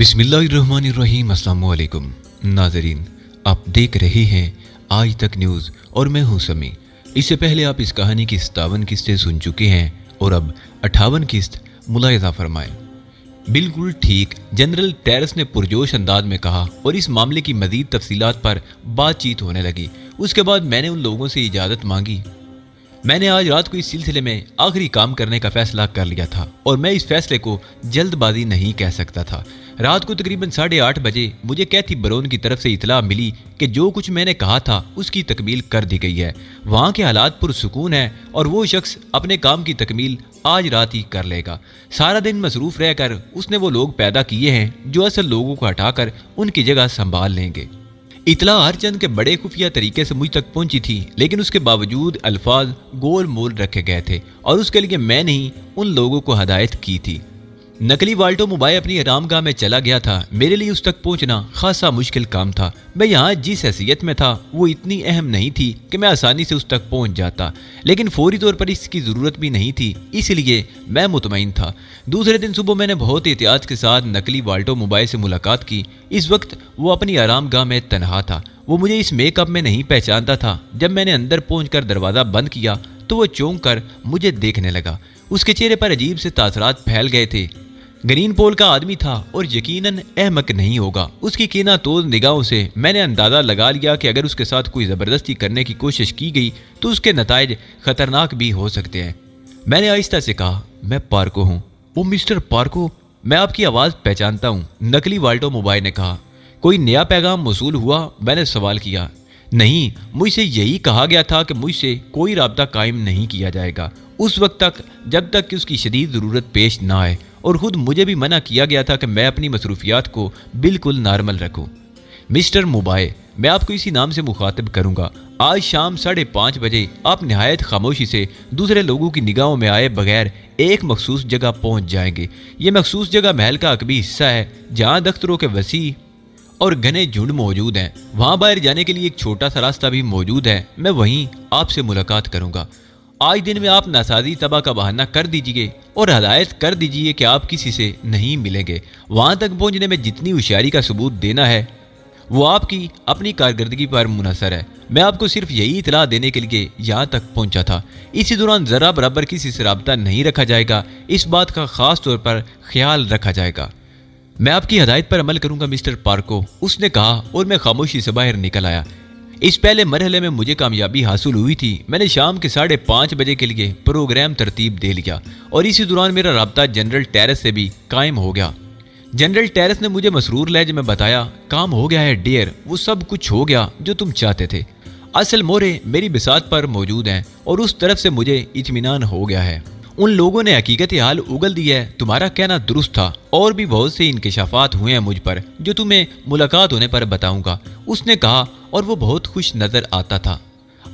बिस्मिल्लाहिर्रहमानिर्रहीम। अस्सलाम वालेकुम नाज़रीन, आप देख रहे हैं आज तक न्यूज़ और मैं हूं समी। इससे पहले आप इस कहानी की 57 किस्तें सुन चुके हैं और अब 58 किस्त मुलाहिज़ा फरमाएं। बिल्कुल ठीक, जनरल टेरेस ने पुरजोश अंदाज में कहा और इस मामले की मज़ीद तफसीलात पर बातचीत होने लगी। उसके बाद मैंने उन लोगों से इजाज़त मांगी। मैंने आज रात को इस सिलसिले में आखिरी काम करने का फैसला कर लिया था और मैं इस फैसले को जल्दबाजी नहीं कह सकता था। रात को तकरीबन 8:30 बजे मुझे कैथी बरोन की तरफ से इतला मिली कि जो कुछ मैंने कहा था उसकी तकमील कर दी गई है। वहाँ के हालात पुरसुकून हैं और वो शख्स अपने काम की तकमील आज रात ही कर लेगा। सारा दिन मसरूफ रहकर उसने वो लोग पैदा किए हैं जो असल लोगों को हटाकर उनकी जगह संभाल लेंगे। इतला हर चंद के बड़े खुफिया तरीके से मुझ तक पहुंची थी, लेकिन उसके बावजूद अल्फाज गोल मोल रखे गए थे और उसके लिए मैंने ही उन लोगों को हदायत की थी। नकली वाल्टो मोबाइल अपनी आरामगाह में चला गया था। मेरे लिए उस तक पहुंचना खासा मुश्किल काम था। मैं यहाँ जिस हैसियत में था वो इतनी अहम नहीं थी कि मैं आसानी से उस तक पहुंच जाता, लेकिन फौरी तौर पर इसकी ज़रूरत भी नहीं थी, इसलिए मैं मुतमईन था। दूसरे दिन सुबह मैंने बहुत एहतियात के साथ नकली वाल्टो मोबाइल से मुलाकात की। इस वक्त वो अपनी आरामगाह में तनहा था। वो मुझे इस मेकअप में नहीं पहचानता था। जब मैंने अंदर पहुंचकर दरवाज़ा बंद किया तो वो चौंक कर मुझे देखने लगा। उसके चेहरे पर अजीब से तासरात फैल गए थे। ग्रीन पोल का आदमी था और यकीनन अहमक नहीं होगा। उसकी कीना तोज निगाहों से मैंने अंदाज़ा लगा लिया कि अगर उसके साथ कोई ज़बरदस्ती करने की कोशिश की गई तो उसके नताइज ख़तरनाक भी हो सकते हैं। मैंने आहिस्ता से कहा, मैं पार्को हूँ। ओ मिस्टर पार्को, मैं आपकी आवाज़ पहचानता हूँ, नकली वाल्टो मोबाइल ने कहा। कोई नया पैगाम मौसूल हुआ? मैंने सवाल किया। नहीं, मुझसे यही कहा गया था कि मुझसे कोई राब्ता कायम नहीं किया जाएगा उस वक्त तक जब तक कि उसकी शदीद ज़रूरत पेश ना आए, और ख़ुद मुझे भी मना किया गया था कि मैं अपनी मसरूफियात को बिल्कुल नॉर्मल रखूं। मिस्टर मोबाइल, मैं आपको इसी नाम से मुखातिब करूंगा। आज शाम 5:30 बजे आप नहायत खामोशी से दूसरे लोगों की निगाहों में आए बगैर एक मखसूस जगह पहुंच जाएंगे। ये मखसूस जगह महल का अकबी हिस्सा है जहाँ दख्तरों के वसी और घने झुंड मौजूद हैं। वहाँ बाहर जाने के लिए एक छोटा सा रास्ता भी मौजूद है। मैं वहीं आपसे मुलाकात करूँगा। आज दिन में आप नासाजी तबाह का बहाना कर दीजिए और हदायत कर दीजिए कि आप किसी से नहीं मिलेंगे। वहाँ तक पहुँचने में जितनी होशियारी का सबूत देना है वो आपकी अपनी कारकर्दगी पर मुनहसर है। मैं आपको सिर्फ यही इतला देने के लिए यहाँ तक पहुँचा था। इसी दौरान ज़रा बराबर किसी से रब्ता नहीं रखा जाएगा। इस बात का ख़ास तौर पर ख्याल रखा जाएगा। मैं आपकी हदायत पर अमल करूँगा मिस्टर पार्को, उसने कहा और मैं खामोशी से बाहर निकल आया। इस पहले मरहले में मुझे कामयाबी हासिल हुई थी। मैंने शाम के 5:30 बजे के लिए प्रोग्राम तरतीब दे लिया और इसी दौरान मेरा राब्ता जनरल टेरेस से भी कायम हो गया। जनरल टेरेस ने मुझे मसरूर लहजे में बताया, काम हो गया है डियर, वो सब कुछ हो गया जो तुम चाहते थे। असल मोहरे मेरी बिसात पर मौजूद हैं और उस तरफ से मुझे इत्मीनान हो गया है। उन लोगों ने हकीकत हाल उगल दी है। तुम्हारा कहना दुरुस्त था। और भी बहुत से इंकशाफात हुए हैं मुझ पर जो तुम्हें मुलाकात होने पर बताऊंगा, उसने कहा और वो बहुत खुश नजर आता था।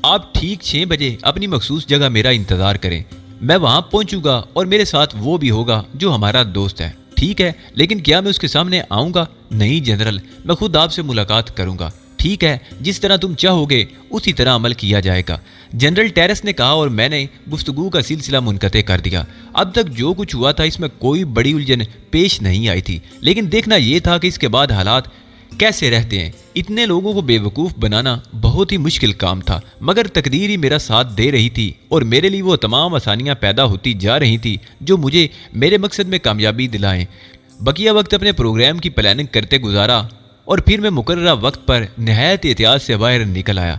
आप ठीक 6 बजे अपनी मखसूस जगह मेरा इंतजार करें। मैं वहां पहुंचूंगा और मेरे साथ वो भी होगा जो हमारा दोस्त है। ठीक है, लेकिन क्या मैं उसके सामने आऊंगा? नहीं जनरल, मैं खुद आपसे मुलाकात करूंगा। ठीक है, जिस तरह तुम चाहोगे उसी तरह अमल किया जाएगा, जनरल टेरेस ने कहा और मैंने गुफ्तगू का सिलसिला मुनक़ते कर दिया। अब तक जो कुछ हुआ था इसमें कोई बड़ी उलझन पेश नहीं आई थी, लेकिन देखना यह था कि इसके बाद हालात कैसे रहते हैं। इतने लोगों को बेवकूफ़ बनाना बहुत ही मुश्किल काम था, मगर तकदीर ही मेरा साथ दे रही थी और मेरे लिए वो तमाम आसानियाँ पैदा होती जा रही थी जो मुझे मेरे मकसद में कामयाबी दिलाएं। बकिया वक्त अपने प्रोग्राम की प्लानिंग करते गुजारा और फिर मैं मुकर्ररा वक्त पर नहायत एहतियात से बाहर निकल आया।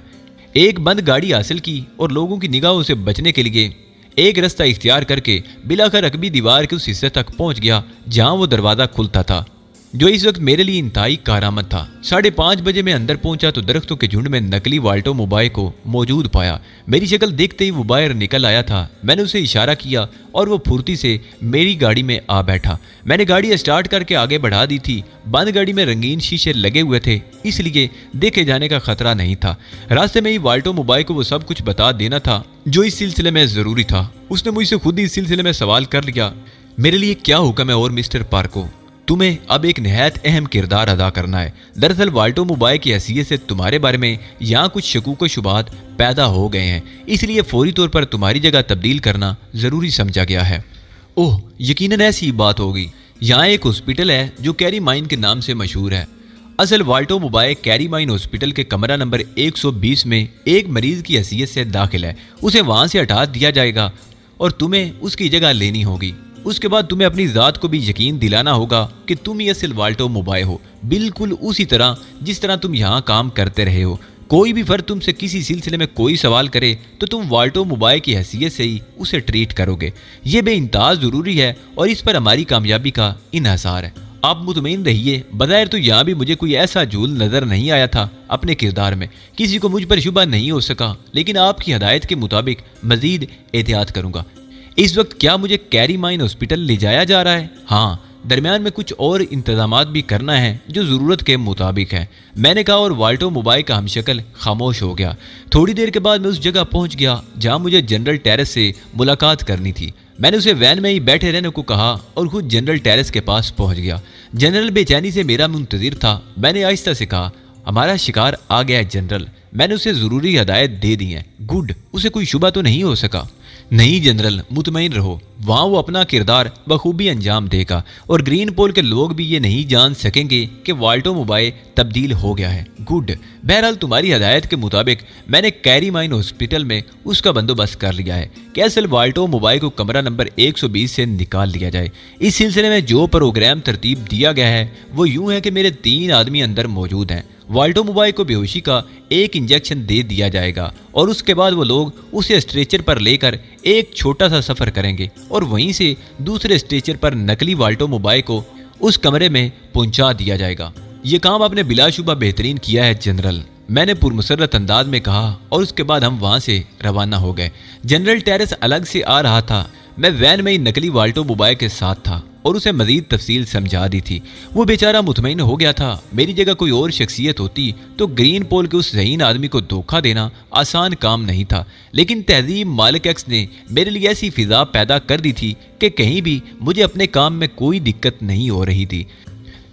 एक बंद गाड़ी हासिल की और लोगों की निगाहों से बचने के लिए एक रास्ता इख्तियार करके बिलाखिर अकबी दीवार के उस हिस्से तक पहुंच गया जहां वो दरवाज़ा खुलता था, जो इस वक्त मेरे लिए इंतहाई कारामद था। 5:30 बजे मैं अंदर पहुंचा तो दरख्तों के झुंड में नकली वाल्टो मोबाइल को मौजूद पाया। मेरी शक्ल देखते ही वो बाहर निकल आया था। मैंने उसे इशारा किया और वो फुर्ती से मेरी गाड़ी में आ बैठा। मैंने गाड़ी स्टार्ट करके आगे बढ़ा दी थी। बंद गाड़ी में रंगीन शीशे लगे हुए थे, इसलिए देखे जाने का खतरा नहीं था। रास्ते में ही वाल्टो मोबाइल को वो सब कुछ बता देना था जो इस सिलसिले में ज़रूरी था। उसने मुझसे खुद ही इस सिलसिले में सवाल कर लिया, मेरे लिए क्या हुक्म है? और मिस्टर पार्को, तुम्हें अब एक नहायत अहम किरदार अदा करना है। दरअसल वाल्टो मोबाइल की हैसियत से तुम्हारे बारे में यहाँ कुछ शकूक व शुबात पैदा हो गए हैं, इसलिए फौरी तौर पर तुम्हारी जगह तब्दील करना ज़रूरी समझा गया है। ओह, यकीनन ऐसी बात होगी। यहाँ एक हॉस्पिटल है जो कैरी माइन के नाम से मशहूर है। असल वाल्टो मोबाई कैरी माइन हॉस्पिटल के कमरा नंबर 120 में एक मरीज की हैसियत से दाखिल है। उसे वहां से हटा दिया जाएगा और तुम्हें उसकी जगह लेनी होगी। उसके बाद तुम्हें अपनी ज़ात को भी यकीन दिलाना होगा कि तुम ही असल वाल्टो मोबाई हो, बिल्कुल उसी तरह जिस तरह तुम यहाँ काम करते रहे हो। कोई भी फर्द तुमसे किसी सिलसिले में कोई सवाल करे तो तुम वाल्टो मोबाई की हैसियत से ही उसे ट्रीट करोगे। ये बेइंतहा ज़रूरी है और इस पर हमारी कामयाबी का इन्हिसार है। आप मुतमईन रहिए। बज़ाहिर तो यहाँ भी मुझे कोई ऐसा झूल नज़र नहीं आया था अपने किरदार में, किसी को मुझ पर शुबा नहीं हो सका, लेकिन आपकी हदायत के मुताबिक मज़ीद एहतियात करूँगा। इस वक्त क्या मुझे कैरी माइन हॉस्पिटल ले जाया जा रहा है? हाँ, दरमियान में कुछ और इंतजामात भी करना है जो ज़रूरत के मुताबिक है, मैंने कहा, और वाल्टो मोबाई का हमशक्ल खामोश हो गया। थोड़ी देर के बाद मैं उस जगह पहुंच गया जहां मुझे जनरल टेरेस से मुलाकात करनी थी। मैंने उसे वैन में ही बैठे रहने को कहा और खुद जनरल टेरेस के पास पहुंच गया। जनरल बेचैनी से मेरा मुंतजिर था। मैंने आहिस्ता से कहा, हमारा शिकार आ गया है जनरल। मैंने उसे ज़रूरी हदायत दे दी है। गुड, उसे कोई शुबा तो नहीं हो सका? नहीं जनरल, मुतमईन रहो, वहाँ वो अपना किरदार बखूबी अंजाम देगा और ग्रीन पोल के लोग भी ये नहीं जान सकेंगे कि वाल्टो मोबाई तब्दील हो गया है। गुड, बहरहाल तुम्हारी हदायत के मुताबिक मैंने कैरी माइन हॉस्पिटल में उसका बंदोबस्त कर लिया है कि असल वाल्टो मोबाई को कमरा नंबर 120 से निकाल लिया जाए। इस सिलसिले में जो प्रोग्राम तरतीब दिया गया है वो यूँ है कि मेरे 3 आदमी अंदर मौजूद हैं। वाल्टो मोबाई को बेहोशी का एक इंजेक्शन दे दिया जाएगा और उसके बाद वो लोग उसे स्ट्रेचर पर लेकर एक छोटा सा सफ़र करेंगे और वहीं से दूसरे स्ट्रेचर पर नकली वाल्टो मोबाई को उस कमरे में पहुंचा दिया जाएगा। ये काम आपने बिलाशुबा बेहतरीन किया है जनरल, मैंने पुरमसरत अंदाज में कहा और उसके बाद हम वहाँ से रवाना हो गए। जनरल टेरेस अलग से आ रहा था। मैं वैन में ही नकली वाल्टो मोबाई के साथ था और उसे मजीद तफसील समझा दी थी। वो बेचारा मुतमईन हो गया था। मेरी जगह कोई और शख्सियत होती तो ग्रीन पोल के उस ज़हीन आदमी को धोखा देना आसान काम नहीं था, लेकिन तहजीब मालिक एक्स ने मेरे लिए ऐसी फिजा पैदा कर दी थी कि कहीं भी मुझे अपने काम में कोई दिक्कत नहीं हो रही थी।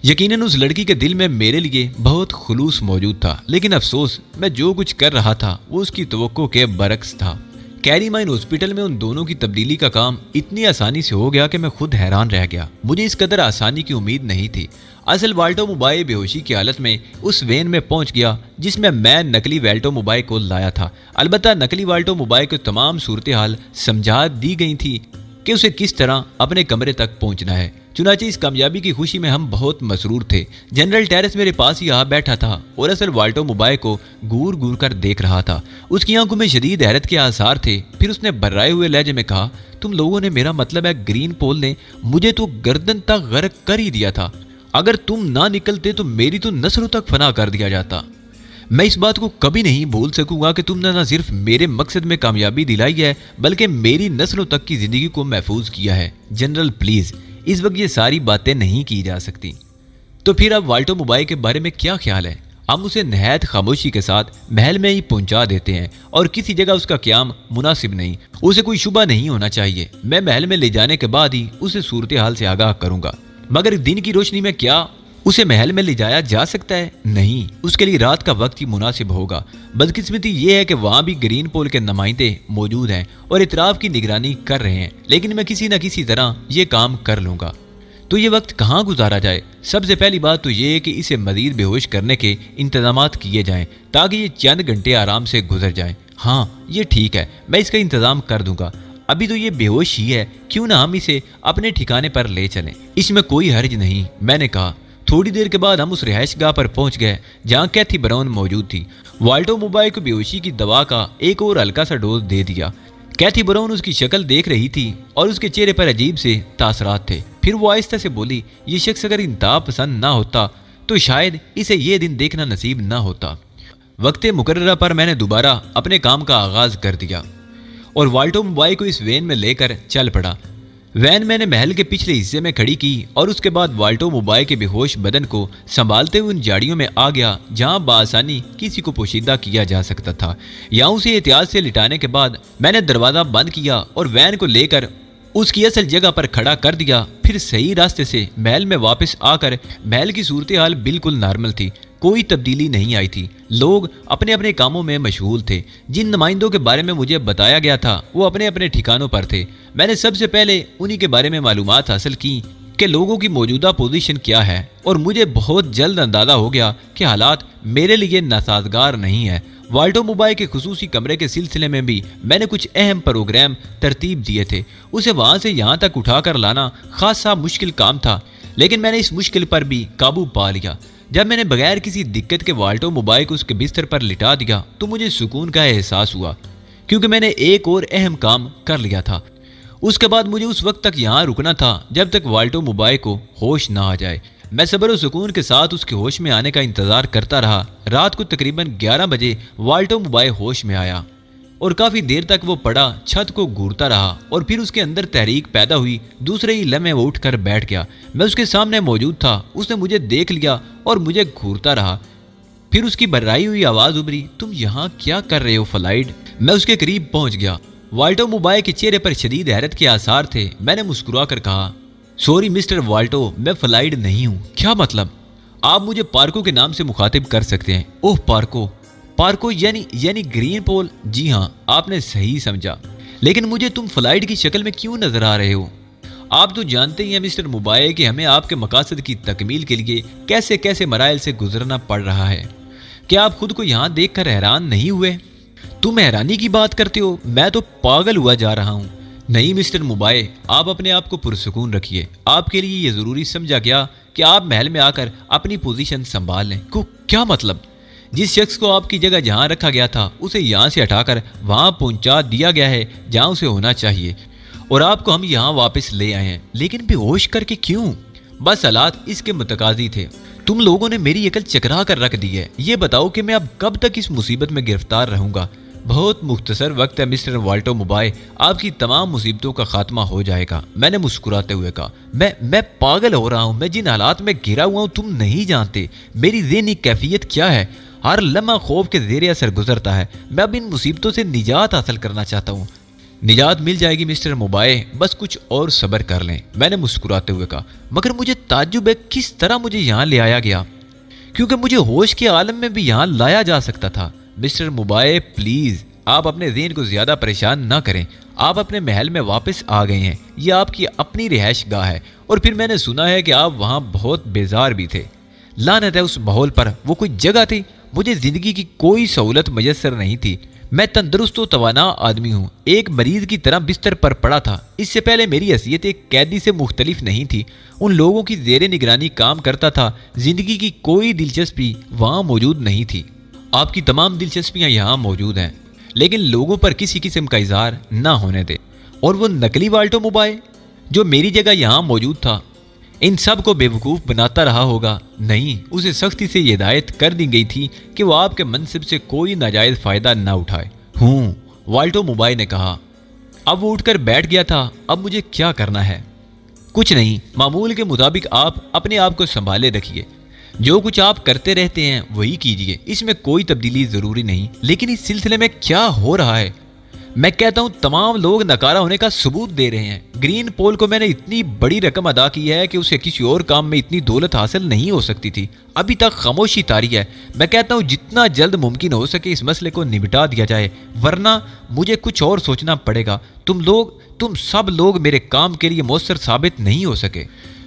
यकीनन उस लड़की के दिल में मेरे लिए बहुत खुलूस मौजूद था, लेकिन अफसोस मैं जो कुछ कर रहा था वो उसकी तवक्को के बरक्स था। कैरी माइन हॉस्पिटल में उन दोनों की तब्दीली का काम इतनी आसानी से हो गया कि मैं खुद हैरान रह गया। मुझे इस कदर आसानी की उम्मीद नहीं थी। असल वाल्टो मोबाई बेहोशी की हालत में उस वैन में पहुंच गया जिसमें मैं नकली वाल्टो मोबाई को लाया था। अलबत्ता नकली वाल्टो मोबाई को तमाम सूरत हाल समझा दी गई थी कि उसे किस तरह अपने कमरे तक पहुंचना है। चुनांचे इस कामयाबी की खुशी में हम बहुत मसरूर थे। जनरल टेरेस मेरे पास ही यहाँ बैठा था और असल वाल्टो मोबाई को घूर घूर कर देख रहा था। उसकी आंखों में शदीद हैरत के आसार थे। फिर उसने बर्राए हुए लहजे में कहा, तुम लोगों ने, मेरा मतलब है ग्रीन पोल ने, मुझे तो गर्दन तक गर्क कर ही दिया था। अगर तुम ना निकलते तो मेरी तो नस्लों तक फना कर दिया जाता। मैं इस बात को कभी नहीं भूल सकूंगा कि तुमने न सिर्फ मेरे मकसद में कामयाबी दिलाई है बल्कि मेरी नस्लों तक की जिंदगी को महफूज किया है। जनरल प्लीज, इस वक्त ये सारी बातें नहीं की जा सकती। तो फिर अब वाल्टो मोबाई के बारे में क्या ख्याल है? हम उसे नहायत खामोशी के साथ महल में ही पहुंचा देते हैं और किसी जगह उसका क़याम मुनासिब नहीं। उसे कोई शुबा नहीं होना चाहिए। मैं महल में ले जाने के बाद ही उसे सूरत हाल से आगाह करूंगा। मगर दिन की रोशनी में क्या उसे महल में ले जाया जा सकता है? नहीं, उसके लिए रात का वक्त ही मुनासिब होगा। बदकिस्मती ये है कि वहाँ भी ग्रीन पोल के नुमाइंदे मौजूद हैं और इतराफ की निगरानी कर रहे हैं, लेकिन मैं किसी न किसी तरह ये काम कर लूँगा। तो ये वक्त कहाँ गुजारा जाए? सबसे पहली बात तो ये है कि इसे मजीद बेहोश करने के इंतजामात किए जाएं ताकि ये चंद घंटे आराम से गुजर जाएं। हाँ, ये ठीक है, मैं इसका इंतज़ाम कर दूंगा। अभी तो ये बेहोश ही है, क्यों ना हम इसे अपने ठिकाने पर ले चलें, इसमें कोई हर्ज नहीं, मैंने कहा। थोड़ी देर के बाद हम उस रिहाइश गाह पर पहुंच गए जहां कैथी ब्राउन मौजूद थी। वाल्टो मोबाई को बेहोशी की दवा का एक और हल्का सा डोज दे दिया। कैथी ब्राउन उसकी शक्ल देख रही थी और उसके चेहरे पर अजीब से तासरात थे। फिर वो आहिस्ता से बोली, ये शख्स अगर इंतहा पसंद ना होता तो शायद इसे ये दिन देखना नसीब ना होता। वक्त मुकर्ररा पर मैंने दोबारा अपने काम का आगाज कर दिया और वाल्टो मोबाई को इस वैन में लेकर चल पड़ा। वैन मैंने महल के पिछले हिस्से में खड़ी की और उसके बाद वाल्टो मोबाई के बेहोश बदन को संभालते हुए उन झाड़ियों में आ गया जहां बासानी किसी को पोशीदा किया जा सकता था। यहाँ उसे एहतियात से लिटाने के बाद मैंने दरवाज़ा बंद किया और वैन को लेकर उसकी असल जगह पर खड़ा कर दिया। फिर सही रास्ते से महल में वापस आकर महल की सूरत हाल बिल्कुल नॉर्मल थी, कोई तब्दीली नहीं आई थी। लोग अपने अपने कामों में मशगूल थे। जिन नुमाइंदों के बारे में मुझे बताया गया था वो अपने अपने ठिकानों पर थे। मैंने सबसे पहले उन्हीं के बारे में मालूमात हासिल की कि लोगों की मौजूदा पोजीशन क्या है और मुझे बहुत जल्द अंदाजा हो गया कि हालात मेरे लिए नासाजगार नहीं है। वाल्टो मोबाइल के खुसूसी कमरे के सिलसिले में भी मैंने कुछ अहम प्रोग्राम तरतीब दिए थे। उसे वहां से यहाँ तक उठाकर लाना खासा मुश्किल काम था, लेकिन मैंने इस मुश्किल पर भी काबू पा लिया। जब मैंने बगैर किसी दिक्कत के वाल्टो मोबाइल को उसके बिस्तर पर लिटा दिया तो मुझे सुकून का एहसास हुआ, क्योंकि मैंने एक और अहम काम कर लिया था। उसके बाद मुझे उस वक्त तक यहाँ रुकना था जब तक वाल्टो मोबाइल को होश ना आ जाए। मैं सब्र और सुकून के साथ उसके होश में आने का इंतजार करता रहा। रात को तकरीबन 11 बजे वाल्टो मोबाइल होश में आया और काफी देर तक वो पड़ा छत को घूरता रहा और फिर उसके अंदर तहरीक पैदा हुई। दूसरे ही लम्हे वो उठकर बैठ गया। मैं उसके सामने मौजूद था। उसने मुझे देख लिया और मुझे घूरता रहा। फिर उसकी बर्राई हुई आवाज उभरी, तुम यहाँ क्या कर रहे हो फ्लाइड? मैं उसके करीब पहुंच गया। वाल्टो मोबाइल के चेहरे पर शदीद हैरत के आसार थे। मैंने मुस्कुरा कर कहा, सॉरी मिस्टर वाल्टो, मैं फ्लाइड नहीं हूँ। क्या मतलब? आप मुझे पार्को के नाम से मुखातिब कर सकते हैं। ओह पार्को, पार्को यानी ग्रीन पोल? जी हाँ, आपने सही समझा। लेकिन मुझे तुम फ्लाइड की शक्ल में क्यों नजर आ रहे हो? आप तो जानते ही हैं मिस्टर मोबाइल कि हमें आपके मकासद की तकमील के लिए कैसे कैसे मराइल से गुजरना पड़ रहा है। क्या आप खुद को यहाँ देखकर हैरान नहीं हुए? तुम हैरानी की बात करते हो, मैं तो पागल हुआ जा रहा हूँ। नहीं मिस्टर मोबाइल, आप अपने आप को पुरसुकून रखिए। आपके लिए ये जरूरी समझा गया कि आप महल में आकर अपनी पोजीशन संभाल लें। क्या मतलब? जिस शख्स को आपकी जगह जहाँ रखा गया था उसे यहाँ से हटाकर वहाँ पहुँचा दिया गया है जहाँ उसे होना चाहिए, और आपको हम यहाँ वापस ले आए हैं। लेकिन बेहोश करके क्यों? बस हालात इसके मुतकाजी थे। तुम लोगों ने मेरी अकल चकरा कर रख दी है। ये बताओ कि मैं अब कब तक इस मुसीबत में गिरफ्तार रहूंगा? बहुत मुख्तसर वक्त है मिस्टर वाल्टो मोबाइल, आपकी तमाम मुसीबतों का खात्मा हो जाएगा। मैंने मुस्कुराते हुए कहा, मैं पागल हो रहा हूँ। मैं जिन हालात में घिरा हुआ हूँ तुम नहीं जानते। मेरी ज़हनी कैफियत क्या है? हर लम्हा खौफ के ज़ेरे असर गुजरता है। मैं अब इन मुसीबतों से निजात हासिल करना चाहता हूँ। निजात मिल जाएगी मिस्टर मोबाइल, बस कुछ और सब्र कर लें। मैंने मुस्कुराते हुए कहा, मगर मुझे ताज्जुब है किस तरह मुझे यहाँ ले आया गया, क्योंकि मुझे होश के आलम में भी यहाँ लाया जा सकता था। मिस्टर मोबाइल प्लीज, आप अपने ज़हन को ज्यादा परेशान ना करें। आप अपने महल में वापस आ गए हैं। ये आपकी अपनी रिहाइश गाह है, और फिर मैंने सुना है कि आप वहाँ बहुत बेजार भी थे। लानत है उस माहौल पर। वो कोई जगह थी? मुझे जिंदगी की कोई सहूलत मयसर नहीं थी। मैं तंदुरुस्त व तवाना आदमी हूँ, एक मरीज की तरह बिस्तर पर पड़ा था। इससे पहले मेरी हैसियत एक कैदी से मुख्तलिफ नहीं थी। उन लोगों की जेरे निगरानी काम करता था। जिंदगी की कोई दिलचस्पी वहाँ मौजूद नहीं थी। आपकी तमाम दिलचस्पियाँ यहाँ मौजूद हैं, लेकिन लोगों पर किसी किस्म का इजहार ना होने दे। और वो नकली वाल्टो मोबाइल जो मेरी जगह यहाँ मौजूद था, इन सब को बेवकूफ़ बनाता रहा होगा। नहीं, उसे सख्ती से हिदायत कर दी गई थी कि वो आपके मनसिब से कोई नाजायज़ फ़ायदा ना उठाए। वाल्टो मोबाइल ने कहा। अब वो उठकर बैठ गया था। अब मुझे क्या करना है? कुछ नहीं, मामूल के मुताबिक आप अपने आप को संभाले रखिए। जो कुछ आप करते रहते हैं वही कीजिए, इसमें कोई तब्दीली ज़रूरी नहीं। लेकिन इस सिलसिले में क्या हो रहा है? मैं कहता हूँ तमाम लोग नकारा होने का सबूत दे रहे हैं। ग्रीन पोल को मैंने इतनी बड़ी रकम अदा की है कि उसे किसी और काम में इतनी दौलत हासिल नहीं हो सकती थी। अभी तक खामोशी तारी है। मैं कहता हूँ जितना जल्द मुमकिन हो सके इस मसले को निपटा दिया जाए, वरना मुझे कुछ और सोचना पड़ेगा। तुम सब लोग मेरे काम के लिए मौसर साबित नहीं हो सके।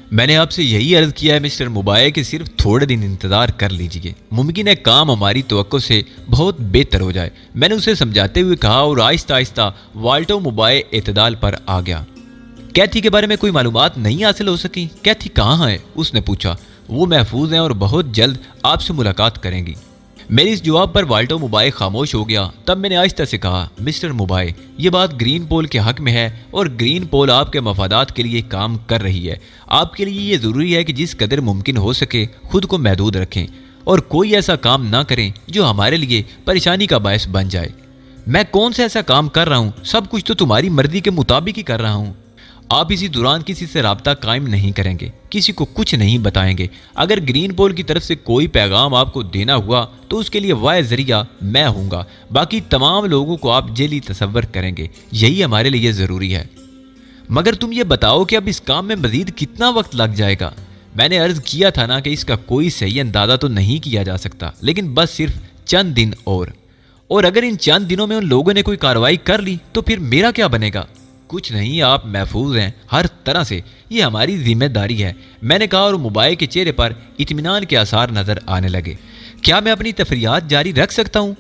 मैंने आपसे यही अर्ज किया है मिस्टर मोबाइल कि सिर्फ थोड़े दिन इंतजार कर लीजिए। मुमकिन है काम हमारी तवक्को से बहुत बेहतर हो जाए। मैंने उसे समझाते हुए कहा, और आहिस्ता आहिस्ता वाल्टो मोबाइल एतदाल पर आ गया। कैथी के बारे में कोई मालूमात नहीं हासिल हो सकी? कैथी कहाँ है? उसने पूछा। वो महफूज हैं और बहुत जल्द आपसे मुलाकात करेंगी। मेरे इस जवाब पर वाल्टो मोबाइल खामोश हो गया। तब मैंने आहिस्ता से कहा, मिस्टर मोबाइल, ये बात ग्रीन पोल के हक में है और ग्रीन पोल आपके मफादात के लिए काम कर रही है। आपके लिए ये ज़रूरी है कि जिस कदर मुमकिन हो सके खुद को महदूद रखें और कोई ऐसा काम ना करें जो हमारे लिए परेशानी का बायस बन जाए। मैं कौन सा ऐसा काम कर रहा हूँ? सब कुछ तो तुम्हारी मर्जी के मुताबिक ही कर रहा हूँ। आप इसी दौरान किसी से राब्ता कायम नहीं करेंगे, किसी को कुछ नहीं बताएंगे। अगर ग्रीन पोल की तरफ से कोई पैगाम आपको देना हुआ तो उसके लिए वाह जरिया मैं हूँगा। बाकी तमाम लोगों को आप जेली तसव्वुर करेंगे। यही हमारे लिए ज़रूरी है। मगर तुम ये बताओ कि अब इस काम में मजीद कितना वक्त लग जाएगा? मैंने अर्ज किया था ना कि इसका कोई सही अंदाज़ा तो नहीं किया जा सकता, लेकिन बस सिर्फ चंद दिन और अगर इन चंद दिनों में उन लोगों ने कोई कार्रवाई कर ली तो फिर मेरा क्या बनेगा? कुछ नहीं, आप महफूज हैं हर तरह से, ये हमारी जिम्मेदारी है, मैंने कहा और मुबाई के चेहरे पर इत्मीनान के आसार नजर आने लगे। क्या मैं अपनी तफरियात जारी रख सकता हूँ?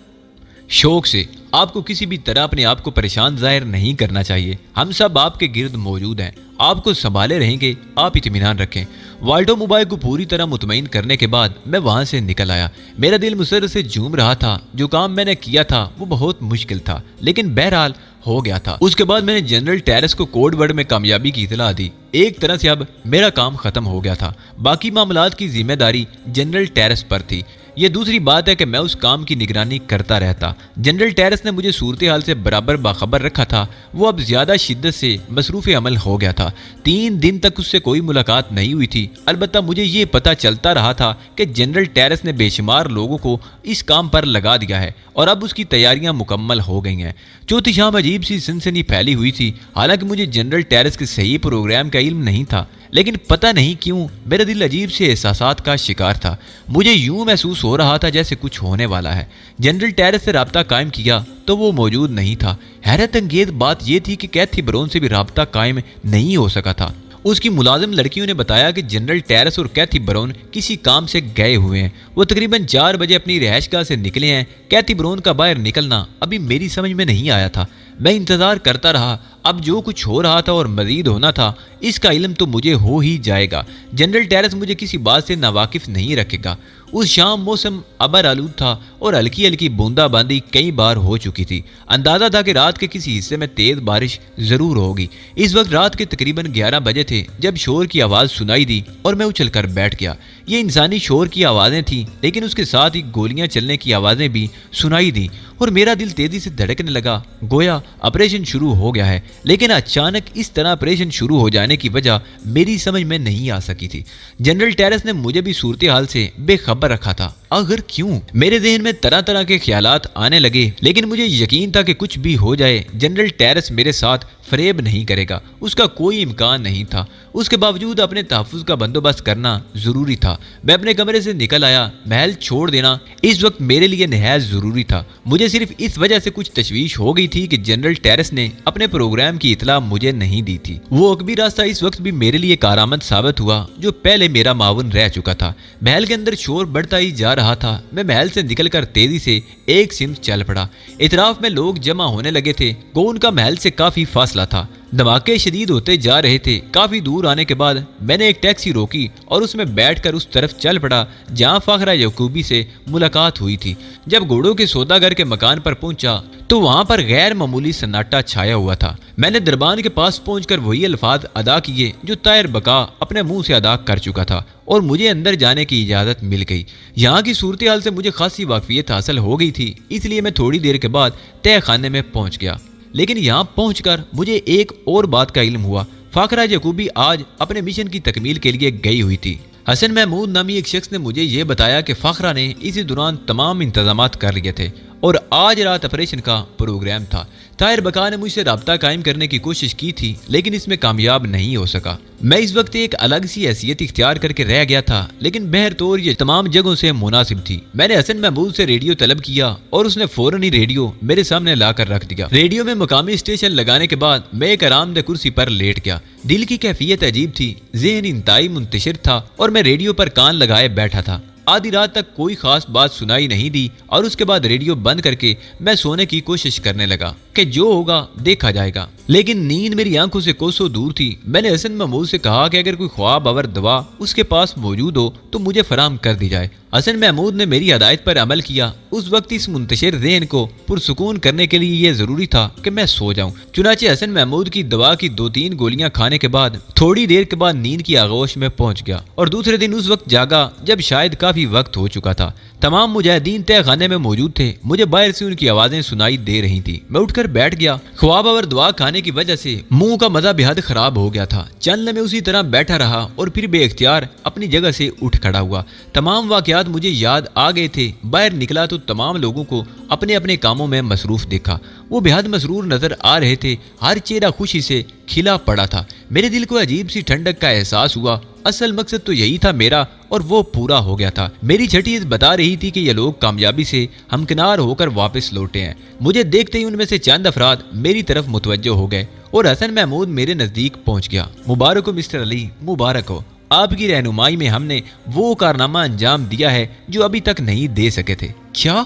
शौक से। आपको किसी भी तरह अपने आप को परेशान जाहिर नहीं करना चाहिए, हम सब आपके गिर्द मौजूद हैं, आपको संभाले रहेंगे, आप इत्मीनान रखें। वाल्टो मुबाई को पूरी तरह मुतमईन करने के बाद मैं वहां से निकल आया। मेरा दिल मुसर्रत से झूम रहा था। जो काम मैंने किया था वो बहुत मुश्किल था, लेकिन बहरहाल हो गया था। उसके बाद मैंने जनरल टेरेस को कोड वर्ड में कामयाबी की इतला दी। एक तरह से अब मेरा काम खत्म हो गया था, बाकी मामलात की जिम्मेदारी जनरल टेरेस पर थी। ये दूसरी बात है कि मैं उस काम की निगरानी करता रहता। जनरल टेरेस ने मुझे सूरत हाल से बराबर बाखबर रखा था। वो अब ज्यादा शिद्दत से मसरूफ़ अमल हो गया था। 3 दिन तक उससे कोई मुलाकात नहीं हुई थी। अलबत्ता मुझे ये पता चलता रहा था कि जनरल टेरेस ने बेशुमार लोगों को इस काम पर लगा दिया है और अब उसकी तैयारियां मुकम्मल हो गई हैं। चौथी शाम अजीब सी सनसनी फैली हुई थी। हालांकि मुझे जनरल टेरेस के सही प्रोग्राम का इल्म नहीं था, लेकिन पता नहीं क्यों मेरा दिल अजीब से एहसासात का शिकार था। मुझे यूं महसूस हो रहा था जैसे कुछ होने वाला है। जनरल टेरेस से राब्ता कायम किया तो वो मौजूद नहीं था। हैरत अंगेज बात यह थी कि कैथी ब्राउन से भी राब्ता कायम नहीं हो सका था। उसकी मुलाजिम लड़कियों ने बताया कि जनरल टेरेस और कैथी ब्राउन किसी काम से गए हुए हैं। वो तकरीबन 4 बजे अपनी रिहाइशगाह से निकले हैं। कैथी ब्राउन का बाहर निकलना अभी मेरी समझ में नहीं आया था। मैं इंतजार करता रहा। अब जो कुछ हो रहा था और मजीद होना था, इसका इल्म तो मुझे हो ही जाएगा। जनरल टेरेस मुझे किसी बात से नावाकिफ नहीं रखेगा। उस शाम मौसम अबर आलूद था और हल्की हल्की बूंदाबांदी कई बार हो चुकी थी। अंदाजा था कि रात के किसी हिस्से में तेज बारिश जरूर होगी। इस वक्त रात के तकरीबन 11 बजे थे जब शोर की आवाज़ सुनाई दी और मैं उछलकर बैठ गया। ये इंसानी शोर की आवाज़ें थीं, लेकिन उसके साथ ही गोलियां चलने की आवाज़ें भी सुनाई दी और मेरा दिल तेजी से धड़कने लगा। गोया ऑपरेशन शुरू हो गया है, लेकिन अचानक इस तरह ऑपरेशन शुरू हो जाने की वजह मेरी समझ में नहीं आ सकी थी। जनरल टेरेस ने मुझे भी सूरत हाल से बेखबर रखा था। आखिर क्यों? मेरे जहन में तरह तरह के ख्यालात आने लगे, लेकिन मुझे यकीन था कि कुछ भी हो जाए जनरल टेरेस मेरे साथ फरेब नहीं करेगा। उसका कोई इम्कान नहीं था। उसके बावजूद अपने तहफ़्फ़ुज़ का बंदोबस्त करना जरूरी था। मैं अपने कमरे से निकल आया। महल छोड़ देना इस वक्त मेरे लिए नहायत जरूरी था। मुझे सिर्फ इस वजह से कुछ तशवीश हो गई थी कि जनरल टेरेस ने अपने प्रोग्राम की इतला मुझे नहीं दी थी। वो अकबी रास्ता इस वक्त भी मेरे लिए कारआमद साबित हुआ जो पहले मेरा मावन रह चुका था। महल के अंदर शोर बढ़ता ही जा रहा था। मैं महल से निकलकर तेजी से एक सिमत चल पड़ा। इतराफ में लोग जमा होने लगे थे। गो उनका महल से काफी फासला था। धमाके शदीद होते जा रहे थे। काफी दूर आने के बाद मैंने एक टैक्सी रोकी और उसमें बैठकर उस तरफ चल पड़ा जहां फाखरा यकूबी से मुलाकात हुई थी। जब घोड़ों के सौदागर के मकान पर पहुंचा तो वहां पर गैर मामूली सन्नाटा छाया हुआ था। मैंने दरबान के पास पहुंचकर वही अल्फाज अदा किए जो तायर बका अपने मुंह से अदा कर चुका था और मुझे अंदर जाने की इजाजत मिल गई। यहाँ की सूरत हाल से मुझे खासी वाकफियत हासिल हो गई थी, इसलिए मैं थोड़ी देर के बाद तय खाने में पहुंच गया। लेकिन यहाँ पहुंचकर मुझे एक और बात का इल्म हुआ। फाखरा यकूबी आज अपने मिशन की तकमील के लिए गई हुई थी। हसन महमूद नामी एक शख्स ने मुझे यह बताया कि फाखरा ने इसी दौरान तमाम इंतजामात कर लिए थे और आज रात ऑपरेशन का प्रोग्राम था। ताहिर बका ने मुझसे राब्ता कायम करने की कोशिश की थी, लेकिन इसमें कामयाब नहीं हो सका। मैं इस वक्त एक अलग सी हैसियत इख्तियार करके रह गया था, लेकिन बहरतौर ये तमाम जगहों से मुनासिब थी। मैंने हसन महमूद से रेडियो तलब किया और उसने फौरन ही रेडियो मेरे सामने लाकर रख दिया। रेडियो में मुकामी स्टेशन लगाने के बाद मैं एक आरामदेह कुर्सी पर लेट गया। दिल की कैफियत अजीब थी, ज़हन इंतहाई मुंतशिर था और मैं रेडियो पर कान लगाए बैठा था। आधी रात तक कोई खास बात सुनाई नहीं दी और उसके बाद रेडियो बंद करके मैं सोने की कोशिश करने लगा कि जो होगा देखा जाएगा। लेकिन नींद मेरी आंखों से कोसों दूर थी। मैंने हसन महमूद से कहा कि अगर कोई ख्वाब आवर दवा उसके पास मौजूद हो तो मुझे फराहम कर दी जाए। हसन महमूद ने मेरी हदायत पर अमल किया। उस वक्त इस मुंतशिर ज़हन को पुरसुकून करने के लिए यह जरूरी था कि मैं सो जाऊं। चुनाचे हसन महमूद की दवा की 2-3 गोलियां खाने के बाद थोड़ी देर के बाद नींद की आगोश में पहुंच गया और दूसरे दिन उस वक्त जागा जब शायद काफी वक्त हो चुका था। तमाम मुजाहिदीन तय खाने में मौजूद थे। मुझे बाहर से उनकी आवाजें सुनाई दे रही थी। मैं उठकर बैठ गया। ख्वाब और दुआ खाने की वजह से मुंह का मजा बेहद खराब हो गया था। चंद लम्हे उसी तरह बैठा रहा और फिर बेख्तियार अपनी जगह से उठ खड़ा हुआ। तमाम वाकयात मुझे याद आ गए थे। बाहर निकला तो तमाम लोगों को अपने अपने कामों में मसरूफ देखा। वो बेहद मसरूर नजर आ रहे थे, हर चेहरा खुशी से खिला पड़ा था। मेरे दिल को अजीब सी ठंडक का एहसास हुआ। असल मकसद तो यही था मेरा, और वो पूरा हो गया था। मेरी छठी इस बता रही थी कि ये लोग कामयाबी से हमकिनार होकर वापस लौटे हैं। मुझे देखते ही उनमें से चंद अफराद मेरी तरफ मुतवज्जो हो गए और हसन महमूद मेरे नजदीक पहुंच गया। मुबारक हो मिस्टर अली, मुबारक हो। आपकी रहनुमाई में हमने वो कारनामा अंजाम दिया है जो अभी तक नहीं दे सके थे। क्या?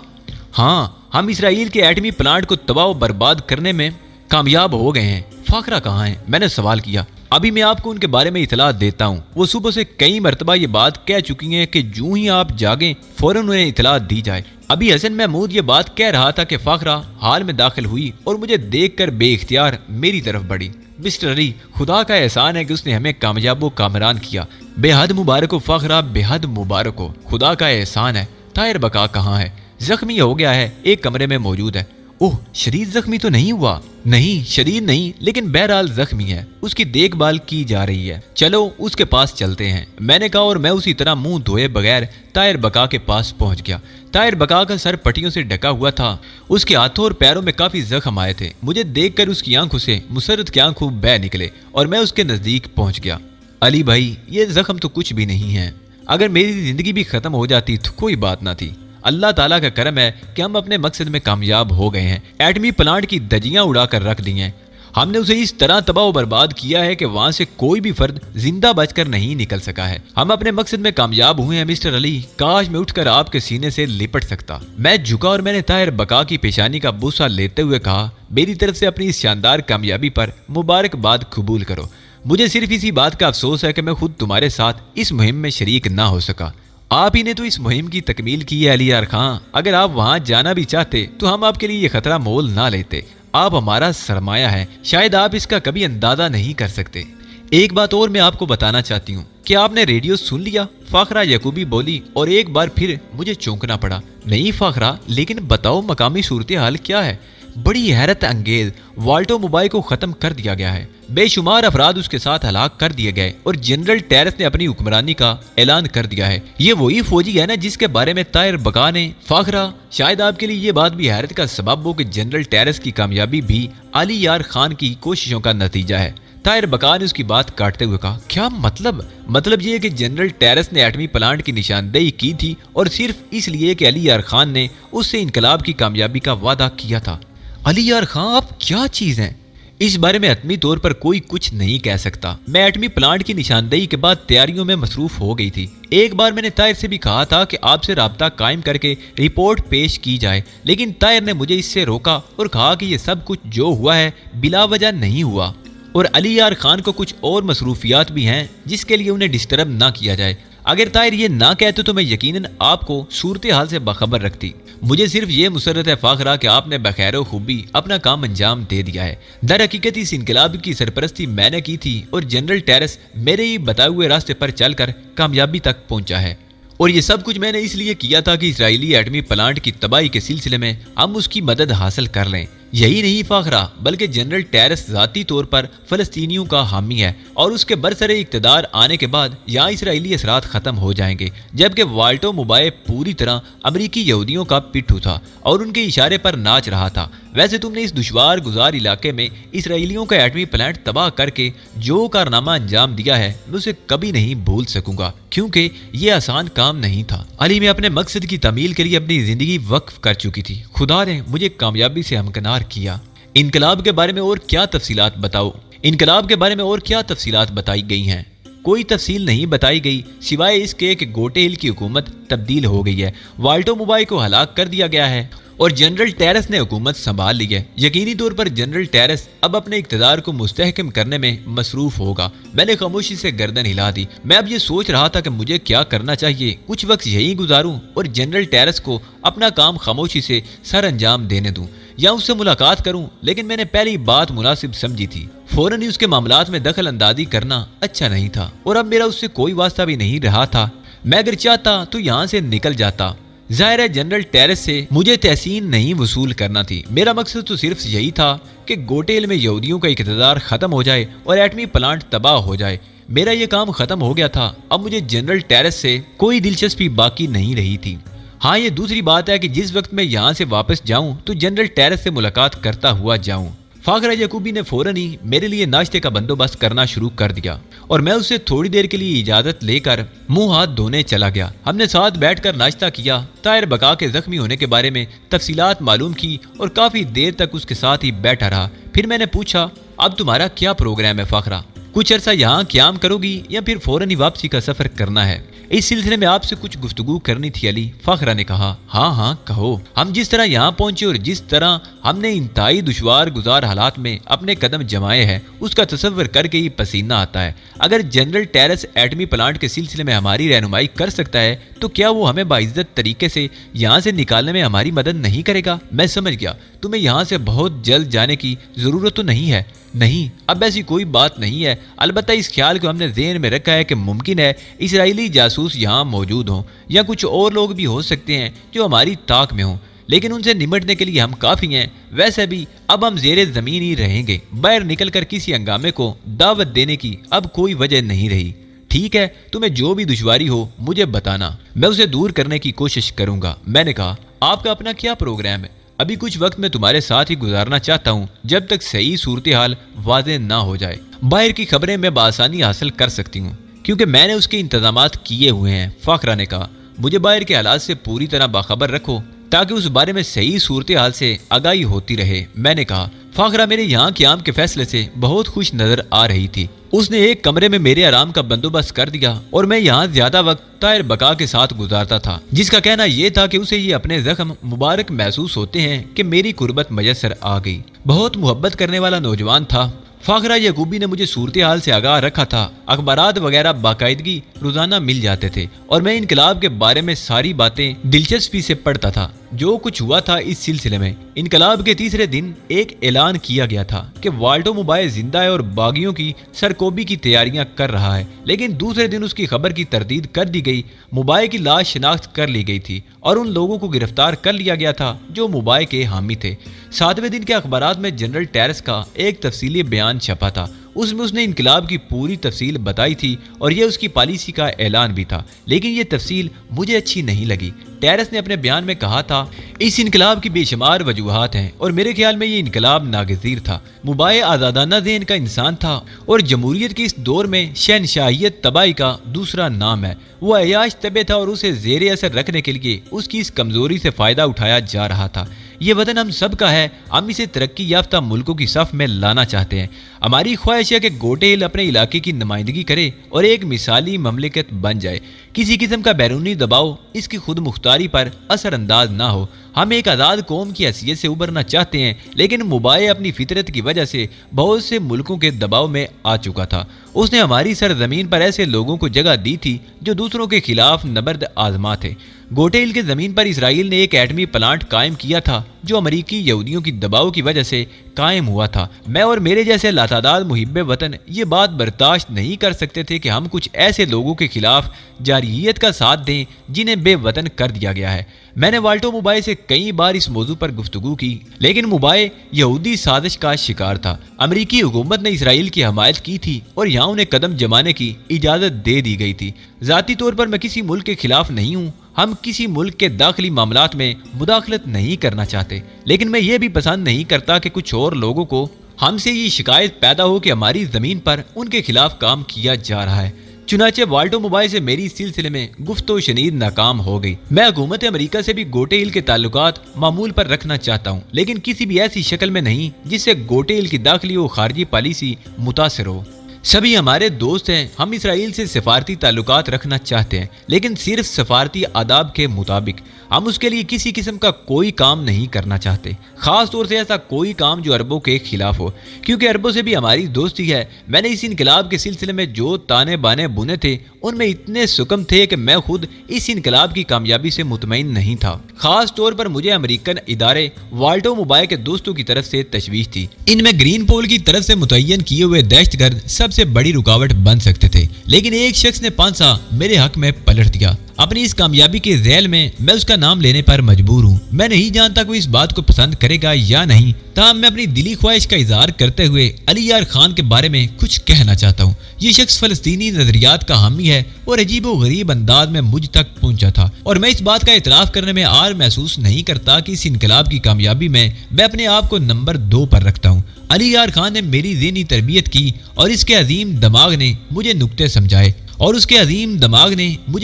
हाँ, हम इसराइल के एटमी प्लांट को तबाह और बर्बाद करने में कामयाब हो गए हैं। फाखरा कहाँ है? मैंने सवाल किया। अभी मैं आपको उनके बारे में इतला देता हूँ। वो सुबह से कई मरतबा ये बात कह चुकी हैं कि जूं ही आप जागें फौरन उन्हें इतला दी जाए। अभी हसन महमूद ये बात कह रहा था कि फाखरा हाल में दाखिल हुई और मुझे देखकर बेइख्तियार मेरी तरफ बढ़ी। मिस्टर अली, खुदा का एहसान है कि उसने हमें कामयाब व कामरान किया। बेहद मुबारक हो फाखरा, बेहद मुबारक हो। खुदा का एहसान है। ताहिर बका कहाँ है? जख्मी हो गया है, एक कमरे में मौजूद है। ओह, शरीर जख्मी तो नहीं हुआ? नहीं, शरीर नहीं, लेकिन बहरहाल जख्मी है। उसकी देखभाल की जा रही है। चलो उसके पास चलते हैं, मैंने कहा, और मैं उसी तरह मुंह धोए बगैर ताहिर बका के पास पहुंच गया। ताहिर बका का सर पट्टियों से ढका हुआ था। उसके हाथों और पैरों में काफी जख्म आए थे। मुझे देखकर उसकी आंखों से मुसर्रत के आंखों बह निकले और मैं उसके नजदीक पहुंच गया। अली भाई, ये जख्म तो कुछ भी नहीं है। अगर मेरी जिंदगी भी खत्म हो जाती तो कोई बात ना थी। अल्लाह ताला का करम है कि हम अपने मकसद में कामयाब हो गए हैं। एटमी प्लांट की धज्जियां उड़ाकर रख दी हैं। हमने उसे इस तरह तबाह और बर्बाद किया है कि वहां से कोई भी फर्द जिंदा बचकर नहीं निकल सका है। हम अपने मकसद में कामयाब हुए हैं मिस्टर अली। काश मैं उठकर आपके सीने से लिपट सकता। मैं झुका और मैंने ताहिर बका की पेशानी का बुसा लेते हुए कहा, मेरी तरफ से अपनी इस शानदार कामयाबी पर मुबारकबाद कबूल करो। मुझे सिर्फ इसी बात का अफसोस है कि मैं खुद तुम्हारे साथ इस मुहिम में शरीक ना हो सका। आप ही ने तो इस मुहिम की तकमील की है अली यार खां। अगर आप वहां जाना भी चाहते तो हम आपके लिए ये खतरा मोल ना लेते। आप हमारा सरमाया है, शायद आप इसका कभी अंदाजा नहीं कर सकते। एक बात और मैं आपको बताना चाहती हूँ कि आपने रेडियो सुन लिया? फाखरा यकूबी बोली और एक बार फिर मुझे चौंकना पड़ा। नहीं फाखरा, लेकिन बताओ मकामी सूरत हाल क्या है? बड़ी हैरत अंगेज, वाल्टो मोबाइल को खत्म कर दिया गया है। बेशुमार अफराद उसके साथ हलाक कर दिए गए और जनरल टेरेस ने अपनी हुक्मरानी का ऐलान कर दिया है। ये वही फौजी है ना जिसके बारे में ताहिर बका ने? फाखरा, शायद आपके लिए ये बात भी हैरत का सबब हो कि जनरल टेरेस की कामयाबी भी अली यार खान की कोशिशों का नतीजा है। ताहिर बका ने उसकी बात काटते हुए कहा, क्या मतलब? मतलब ये कि जनरल टेरेस ने एटमी प्लांट की निशानदेही की थी और सिर्फ इसलिए कि अली यार खान ने उससे इनकलाब की कामयाबी का वादा किया था। अली यार खां, आप क्या चीज हैं? इस बारे में हतमी तौर पर कोई कुछ नहीं कह सकता। मैं एटमी प्लांट की निशानदेही के बाद तैयारियों में मसरूफ हो गई थी। एक बार मैंने ताहिर से भी कहा था कि आपसे राब्ता कायम करके रिपोर्ट पेश की जाए, लेकिन ताहिर ने मुझे इससे रोका और कहा कि यह सब कुछ जो हुआ है बिला वजह नहीं हुआ और अली यार खान को कुछ और मसरूफियात भी हैं जिसके लिए उन्हें डिस्टर्ब ना किया जाए। अगर ताहिर ये ना कहते तो मैं यकीनन आपको सूरत हाल से बाखबर रखती। मुझे सिर्फ ये मुसर्रत है फाखरा कि आपने बखैर खूबी अपना काम अंजाम दे दिया है। दर हकीकत इस इनकलाब की सरपरस्ती मैंने की थी और जनरल टेरेस मेरे ही बताए हुए रास्ते पर चलकर कामयाबी तक पहुंचा है। और ये सब कुछ मैंने इसलिए किया था कि इसराइली एटमी प्लांट की तबाही के सिलसिले में हम उसकी मदद हासिल कर लें। यही नहीं फाखरा, बल्कि जनरल टेरेस जाती तौर पर फलस्तीनियों का हामी है और उसके बरसरे इक्तदार आने के बाद यहाँ इसराइली असरात खत्म हो जाएंगे, जबकि वाल्टो मोबाइल पूरी तरह अमरीकी यहूदियों का पिट्ठू था और उनके इशारे पर नाच रहा था। वैसे तुमने इस दुश्वार गुजार इलाके में इसराइलियों का एटमी प्लांट तबाह करके जो कारनामा अंजाम दिया है मैं उसे कभी नहीं भूल सकूंगा, क्योंकि ये आसान काम नहीं था। अली, मैं अपने मकसद की तमील के लिए अपनी जिंदगी वक्फ कर चुकी थी। खुदा ने मुझे कामयाबी से हमकिनार किया। इनकलाब के बारे में और क्या तफसीलात बताओ? इनकलाब के बारे में और क्या तफसीलात बताई गई हैं? कोई तफसील नहीं बताई गई सिवाय इसके कि गोटे हिल की हुकूमत तब्दील हो गई है, वाल्टो मोबाइल को हलाक कर दिया गया है और जनरल टेरेस ने हुकूमत संभाल ली है। यकीनी तौर पर जनरल टेरेस अब अपने इक्तदार को मुस्तहकम करने में मसरूफ होगा। मैंने खामोशी से गर्दन हिला दी। मैं अब ये सोच रहा था कि मुझे क्या करना चाहिए। कुछ वक्त यही गुजारूं और जनरल टेरेस को अपना काम खामोशी से सर अंजाम देने दूं या उससे मुलाकात करूं, लेकिन मैंने पहली बात मुनासिब समझी थी। फौरन ही उसके मामलात में दखल अंदाजी करना अच्छा नहीं था और अब मेरा उससे कोई वास्ता भी नहीं रहा था। मैं अगर चाहता तो यहाँ से निकल जाता। जाहिर है जनरल टेरेस से मुझे तहसीन नहीं वसूल करना थी। मेरा मकसद तो सिर्फ यही था कि गोटेल में यहूदियों का इक़्तिदार खत्म हो जाए और एटमी प्लांट तबाह हो जाए। मेरा ये काम खत्म हो गया था। अब मुझे जनरल टेरेस से कोई दिलचस्पी बाकी नहीं रही थी। हाँ, ये दूसरी बात है कि जिस वक्त मैं यहाँ से वापस जाऊँ तो जनरल टेरेस से मुलाकात करता हुआ जाऊँ। फाखरा याकूबी ने फौरन ही मेरे लिए नाश्ते का बंदोबस्त करना शुरू कर दिया और मैं उससे थोड़ी देर के लिए इजाजत लेकर मुंह हाथ धोने चला गया। हमने साथ बैठकर नाश्ता किया, ताहिर बका के जख्मी होने के बारे में तफसीलात मालूम की और काफी देर तक उसके साथ ही बैठा रहा। फिर मैंने पूछा, अब तुम्हारा क्या प्रोग्राम है फाखरा? कुछ अरसा यहाँ क्याम करोगी या फिर फौरन ही वापसी का सफर करना है? इस सिलसिले में आपसे कुछ गुफ्तगू करनी थी अली। फाखरा ने कहा, हाँ हाँ कहो। हम जिस तरह यहाँ पहुंचे और जिस तरह हमने इंतहाई दुश्वार गुजार हालात में अपने कदम जमाए हैं उसका तसव्वुर करके ही पसीना आता है। अगर जनरल टेरेस एटमी प्लांट के सिलसिले में हमारी रहनुमाई कर सकता है तो क्या वो हमें बाइज्जत तरीके से यहाँ से निकालने में हमारी मदद नहीं करेगा? मैं समझ गया, तुम्हें यहाँ से बहुत जल्द जाने की जरूरत तो नहीं है। नहीं, अब ऐसी कोई बात नहीं है। अलबत्ता इस ख्याल को हमने ज़हन में रखा है कि मुमकिन है इसराइली जासूस यहाँ मौजूद हों या कुछ और लोग भी हो सकते हैं जो हमारी ताक में हों, लेकिन उनसे निपटने के लिए हम काफ़ी हैं। वैसे भी अब हम ज़ेरे ज़मीन ही रहेंगे। बाहर निकलकर किसी हंगामे को दावत देने की अब कोई वजह नहीं रही। ठीक है, तुम्हें जो भी दुश्वारी हो मुझे बताना, मैं उसे दूर करने की कोशिश करूंगा। मैंने कहा, आपका अपना क्या प्रोग्राम है? अभी कुछ वक्त मैं तुम्हारे साथ ही गुजारना चाहता हूँ जब तक सही सूरत हाल वाज़ेह ना हो जाए। बाहर की खबरें मैं बआसानी हासिल कर सकती हूँ क्योंकि मैंने उसके इंतजामात किए हुए हैं। फाखरा ने कहा, मुझे बाहर के हालात से पूरी तरह बाखबर रखो ताकि उस बारे में सही सूरत हाल से आगाही होती रहे। मैंने कहा, फाखरा मेरे यहाँ क़याम के फैसले से बहुत खुश नजर आ रही थी। उसने एक कमरे में मेरे आराम का बंदोबस्त कर दिया और मैं यहाँ ज्यादा वक्त ताहिर बका के साथ गुजारता था, जिसका कहना यह था कि उसे ये अपने जख्म मुबारक महसूस होते हैं कि मेरी कुर्बत मयसर आ गई। बहुत मोहब्बत करने वाला नौजवान था। फाखरा याकूबी ने मुझे सूरत हाल से आगाह रखा था। अखबारात वगैरह बाकायदगी रोजाना मिल जाते थे और मैं इनकलाब के बारे में सारी बातें दिलचस्पी से पढ़ता था। जो कुछ हुआ था इस सिलसिले में, इनकलाब के तीसरे दिन एक ऐलान किया गया था कि वाल्टो मुबाए जिंदा है और बागियों की सरकोबी की तैयारियां कर रहा है, लेकिन दूसरे दिन उसकी खबर की तरदीद कर दी गई। मुबाए की लाश शिनाख्त कर ली गई थी और उन लोगों को गिरफ्तार कर लिया गया था जो मुबाए के हामी थे। 7वें दिन के अखबारात में जनरल टेरेस का एक तफसीली बयान छपा था। उसमें उसने इनकलाब की पूरी तफसील बताई थी और यह उसकी पॉलिसी का ऐलान भी था, लेकिन यह तफसील मुझे अच्छी नहीं लगी। टेरेस ने अपने बयान में कहा था, इस इनकलाब की बेशुमार वजूहात हैं और मेरे ख्याल में ये इनकलाब नागज़ीर था। मुबाए आज़ादाना ज़हन का इंसान था और जमहूरियत के इस दौर में शहनशाहियत तबाही का दूसरा नाम है। वो अयाश तबे था और उसे ज़ेरे असर रखने के लिए उसकी इस कमज़ोरी से फ़ायदा उठाया जा रहा था। ये वतन हम सब का है, हम इसे तरक्की याफ्ता मुल्कों की सफ़ में लाना चाहते हैं। हमारी ख्वाहिश है कि गोटे हिल अपने इलाके की नुमाइंदगी करे और एक मिसाली ममलिकत बन जाए। किसी किस्म का बैरूनी दबाव इसकी खुद मुख्तारी पर असरअंदाज ना हो। हम एक आज़ाद कौम की हैसियत से उभरना चाहते हैं, लेकिन मुबाए अपनी फितरत की वजह से बहुत से मुल्कों के दबाव में आ चुका था। उसने हमारी सरजमीन पर ऐसे लोगों को जगह दी थी जो दूसरों के खिलाफ नबर्द आजमा थे। गोटे हिल के ज़मीन पर इसराइल ने एक एटमी प्लांट कायम किया था जो अमरीकी यहूदियों की दबाव की वजह से कायम हुआ था। मैं और मेरे जैसे लातादाद मुहिब्बे वतन ये बात बर्दाश्त नहीं कर सकते थे कि हम कुछ ऐसे लोगों के खिलाफ जारियत का साथ दें जिन्हें बेवतन कर दिया गया है। मैंने वाल्टो मुबाए से कई बार इस मौजू पर गुफ्तगू की, लेकिन मुबाए यहूदी साजिश का शिकार था। अमरीकी हुकूमत ने इसराइल की हमायत की थी और यहाँ उन्हें कदम जमाने की इजाज़त दे दी गई थी। ज़ाती तौर पर मैं किसी मुल्क के खिलाफ नहीं हूँ। हम किसी मुल्क के दाखिली मामलात में मुदाखलत नहीं करना चाहते, लेकिन मैं ये भी पसंद नहीं करता कि कुछ और लोगों को हमसे ये शिकायत पैदा हो कि हमारी ज़मीन पर उनके खिलाफ काम किया जा रहा है। चुनाचे वाल्टो मुबाए से मेरी इस सिलसिले में गुफ्तो शनीद नाकाम हो गई। मैं हुकूमत अमेरिका से भी गोटे हिल के ताल्लुकात मामूल पर रखना चाहता हूँ, लेकिन किसी भी ऐसी शक्ल में नहीं जिससे गोटे हिल की दाखिली और खारजी पॉलिसी मुतासर हो। सभी हमारे दोस्त हैं। हम इसराइल से सफारती ताल्लुकात रखना चाहते हैं, लेकिन सिर्फ सफारती आदाब के मुताबिक। हम उसके लिए किसी किस्म का कोई काम नहीं करना चाहते, खास तौर से ऐसा कोई काम जो अरबों के खिलाफ हो, क्योंकि अरबों से भी हमारी दोस्ती है। मैंने इस इनकलाब के सिलसिले में जो ताने बाने बुने थे उनमें इतने सुकम थे कि मैं खुद इस इनकलाब की कामयाबी से मुतमईन नहीं था। खास तौर पर मुझे अमेरिकन इदारे वाल्टो मुबाए के दोस्तों की तरफ से तशवीश थी। इनमें ग्रीन पोल की तरफ से मुतय्यन किए हुए दहशतगर्द सबसे बड़ी रुकावट बन सकते थे, लेकिन एक शख्स ने पांसा मेरे हक में पलट दिया। अपनी इस कामयाबी के रैल में मैं उसका नाम लेने पर मजबूर हूँ। मैं नहीं जानता कोई इस बात को पसंद करेगा या नहीं, तब मैं अपनी दिली ख्वाहिश का इजहार करते हुए अली यार खान के बारे में कुछ कहना चाहता हूँ। ये शख्स फलस्तीनी नजरियात का हामी है और अजीबो गरीब अंदाज में मुझ तक पहुंचा था, और मैं इस बात का इतराफ करने में आर महसूस नहीं करता कि इस इनकलाब की कामयाबी में मैं अपने आप को नंबर 2 पर रखता हूँ। अली यार खान ने मेरी ज़हनी तरबियत की और इसके अजीम दिमाग ने मुझे नुक्ते समझाए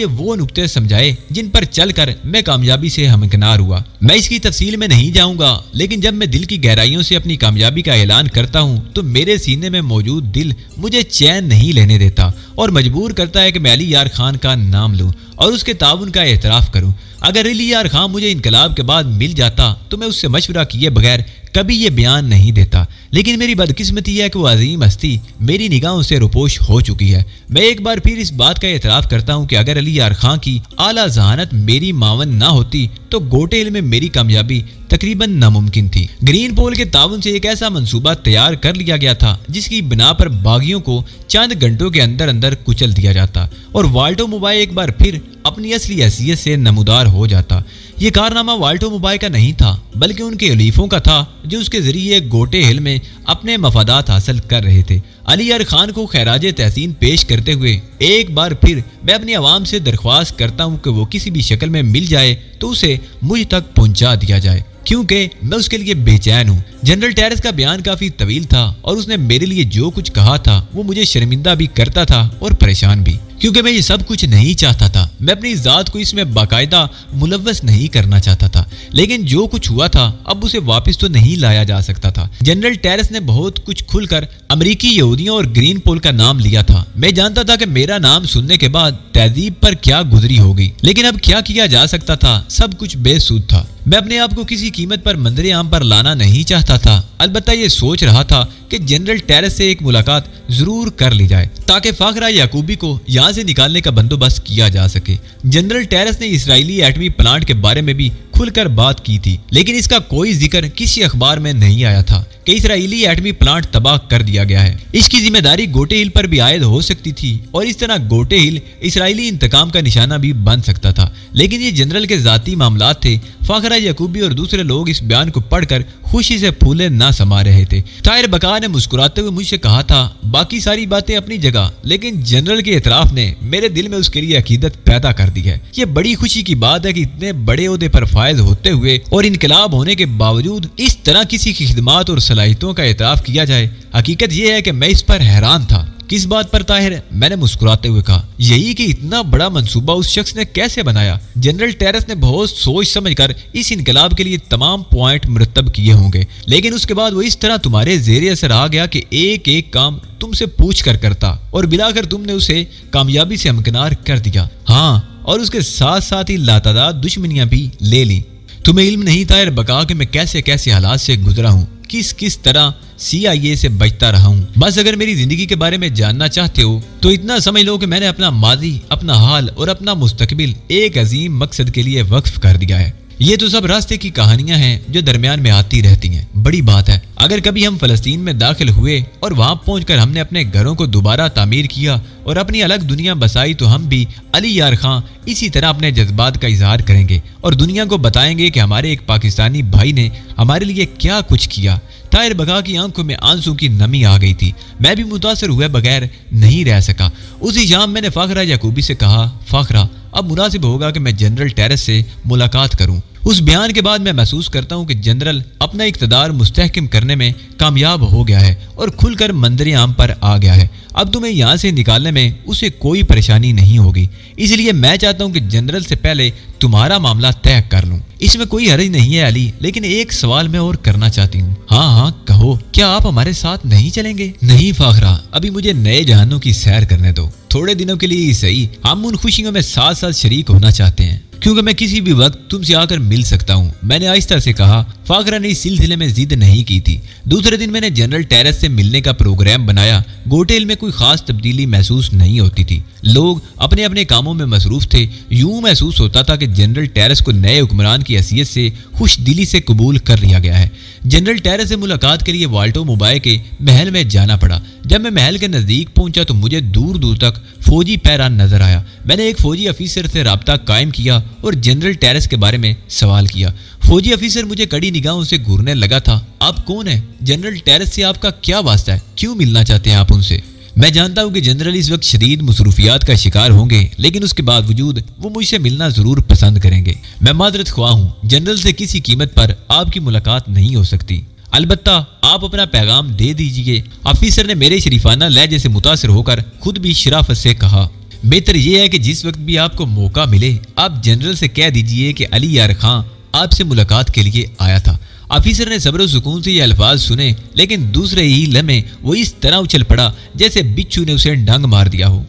वो नुक्ते समझाए जिन पर चलकर मैं कामयाबी से हमकिनार हुआ। मैं इसकी तफसील में नहीं जाऊंगा, लेकिन जब मैं दिल की गहराइयों से अपनी कामयाबी का ऐलान करता हूं तो मेरे सीने में मौजूद दिल मुझे चैन नहीं लेने देता और मजबूर करता है कि मैं अली यार खान का नाम लूं और उसके ताउन का एतराफ़ करूं। अगर अली यार खान मुझे इनकलाब के बाद मिल जाता तो मैं उससे मशवरा किए बगैर कभी ये बयान नहीं देता, लेकिन मेरी बदकिस्मती है कि वो अजीम हस्ती मेरी निगाहों से रुपोश हो चुकी है। मैं एक बार फिर इस बात का एतराफ़ करता हूँ कि अगर अली यार खान की आला जहानत मेरी मावन ना होती तो गोटे हिल में मेरी कामयाबी तकरीबन नामुमकिन थी। ग्रीन पोल के ताउन से एक ऐसा मंसूबा तैयार कर लिया गया था जिसकी बिना पर बागियों को चंद घंटों के अंदर अंदर कुचल दिया जाता और वाल्टो मोबाइल एक बार फिर अपनी असली हैसियत से नमूदार हो जाता। ये कारनामा वाल्टो मोबाइल का नहीं था, बल्कि उनके अलीफों का था जो उसके जरिए गोटे हिल में अपने मफादात हासिल कर रहे थे। अली यार खान को खैराज तहसीन पेश करते हुए एक बार फिर मैं अपनी आवाम से दरख्वास्त करता हूँ कि वो किसी भी शक्ल में मिल जाए तो उसे मुझ तक पहुँचा दिया जाए, क्योंकि मैं उसके लिए बेचैन हूँ। जनरल टेरेस का बयान काफी तवील था और उसने मेरे लिए जो कुछ कहा था वो मुझे शर्मिंदा भी करता था और परेशान भी, क्योंकि मैं ये सब कुछ नहीं चाहता था। मैं अपनी जात को इसमें बाकायदा मुलव्वस नहीं करना चाहता था, लेकिन जो कुछ हुआ था अब उसे वापस तो नहीं लाया जा सकता था। जनरल टेरेस ने बहुत कुछ खुलकर अमेरिकी यहूदियों और ग्रीन पोल का नाम लिया था। मैं जानता था कि मेरा नाम सुनने के बाद तहजीब पर क्या गुजरी होगी, लेकिन अब क्या किया जा सकता था, सब कुछ बेसूद था। मैं अपने आप को किसी कीमत पर मंजरे आम पर लाना नहीं चाहता था, अलबत्ता ये सोच रहा था कि जनरल टेरेस से एक मुलाकात जरूर कर ली जाए ताकि फाखरा याकूबी को यहाँ से निकालने का बंदोबस्त किया जा सके। जनरल टेरेस ने इसराइली एटमी प्लांट के बारे में भी खुलकर बात की थी, लेकिन इसका कोई जिक्र किसी अखबार में नहीं आया था कि इसराइली एटमी प्लांट तबाह कर दिया गया है। इसकी जिम्मेदारी गोटे हिल पर भी आयद हो सकती थी और इस तरह गोटे हिल इसराइली इंतकाम का निशाना भी बन सकता था, लेकिन ये जनरल के जाती मामलात थे। फाखरा याकूबी और दूसरे लोग इस बयान को पढ़कर खुशी से फूले ना समा रहे थे। ताहिर बका ने मुस्कुराते हुए मुझसे कहा था, बाकी सारी बातें अपनी जगह, लेकिन जनरल के एतराफ ने मेरे दिल में उसके लिए अकीदत पैदा कर दी है। ये बड़ी खुशी की बात है कि इतने बड़े ओहदे पर फायज होते हुए और इनकलाब होने के बावजूद इस तरह किसी की खिदमत और सलाहियतों का एतराफ किया जाए। हकीकत यह है कि मैं इस पर हैरान था। किस बात पर ताहिर? मैंने मुस्कुराते हुए कहा, यही कि इतना बड़ा मंसूबा उस शख्स ने कैसे बनाया। जनरल टेरेस ने बहुत सोच समझकर इस इनकलाब के लिए तमाम पॉइंट मुरतब किए होंगे, लेकिन उसके बाद वो इस तरह तुम्हारे ज़ेरे असर आ गया कि एक एक काम तुमसे पूछ कर करता और बिलाकर तुमने उसे कामयाबी से हमकिनार कर दिया। हाँ, और उसके साथ साथ ही लातादाद दुश्मनियां भी ले ली। तुम्हें इल्म नहीं ताहिर बका कि मैं कैसे कैसे हालात से गुजरा हूँ, किस किस तरह CIA से बचता रहा हूँ। बस अगर मेरी जिंदगी के बारे में जानना चाहते हो तो इतना समझ लो कि मैंने अपना माजी, अपना हाल और अपना मुस्तकबिल एक अजीम मकसद के लिए वक्फ कर दिया है। ये तो सब रास्ते की कहानियां हैं जो दरमियान में आती रहती हैं। बड़ी बात है, अगर कभी हम फलस्तीन में दाखिल हुए और वहां पहुंचकर हमने अपने घरों को दोबारा तामीर किया और अपनी अलग दुनिया बसाई तो हम भी अली यार खान इसी तरह अपने जज्बात का इजहार करेंगे और दुनिया को बताएंगे कि हमारे एक पाकिस्तानी भाई ने हमारे लिए क्या कुछ किया। ताहिर बका की आंखों में आंसू की नमी आ गई थी। मैं भी मुतासर हुए बगैर नहीं रह सका। उसी शाम मैंने फाखरा याकूबी से कहा, फाखरा अब मुनासिब होगा कि मैं जनरल टेरेस से मुलाकात करूं। उस बयान के बाद मैं महसूस करता हूं कि जनरल अपना इक़्तिदार मुस्तहकम करने में कामयाब हो गया है और खुलकर मंजर आम पर आ गया है। अब तुम्हें यहाँ से निकालने में उसे कोई परेशानी नहीं होगी, इसलिए मैं चाहता हूँ कि जनरल से पहले तुम्हारा मामला तय कर लूँ। इसमें कोई हर्ज नहीं है अली, लेकिन एक सवाल मैं और करना चाहती हूँ। हाँ हाँ कहो, क्या आप हमारे साथ नहीं चलेंगे? नहीं फाखरा, अभी मुझे नए जहानों की सैर करने दो, थोड़े दिनों के लिए ही सही। हम उन खुशियों में साथ साथ शरीक होना चाहते हैं, क्योंकि मैं किसी भी वक्त तुमसे आकर मिल सकता हूँ, मैंने आहिस्ता से कहा। फाखरा ने इस सिलसिले में जिद नहीं की थी। दूसरे दिन मैंने जनरल टेरेस से मिलने का प्रोग्राम बनाया। गोटेल में कोई खास तब्दीली महसूस नहीं होती थी। लोग अपने अपने कामों में मसरूफ थे। यूं महसूस होता था कि जनरल टेरेस को नए हुक्मरान की हैसियत से खुश दिली से कबूल कर लिया गया है। जनरल टेरेस से मुलाकात के लिए वाल्टो मोबाइल के महल में जाना पड़ा। जब मैं महल के नज़दीक पहुंचा तो मुझे दूर दूर तक फौजी पहरा नजर आया। मैंने एक फौजी अफीसर से रब्ता कायम किया और जनरल टेरेस के बारे में सवाल किया। फौजी अफीसर मुझे कड़ी निगाहों से घूरने लगा था। आप कौन है? जनरल टेरेस से आपका क्या वास्ता है? क्यों मिलना चाहते हैं आप उनसे? मैं जानता हूं कि जनरल इस वक्त शदीद मसरूफियात का शिकार होंगे, लेकिन उसके बावजूद वो मुझसे मिलना जरूर पसंद करेंगे। मैं मादरत ख्वाह हूं, जनरल से किसी कीमत पर आपकी मुलाकात नहीं हो सकती। अलबत्ता आप अपना पैगाम दे दीजिए। अफीसर ने मेरे शरीफाना लहजे से मुतासिर होकर खुद भी शराफत से कहा। बेहतर यह है कि जिस वक्त भी आपको मौका मिले आप जनरल से कह दीजिए कि अली यार खां आपसे मुलाकात के लिए आया था। ऑफिसर ने सब्र सुकून से ये अल्फाज सुने, लेकिन दूसरे ही लम्हे वो इस तरह उछल पड़ा जैसे बिच्छू ने उसे डंग मार दिया हो।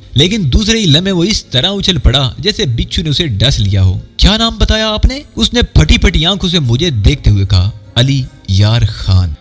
डस लिया हो। क्या नाम बताया आपने? उसने फटी फटी आंखों से मुझे देखते हुए कहा, अली यार खान।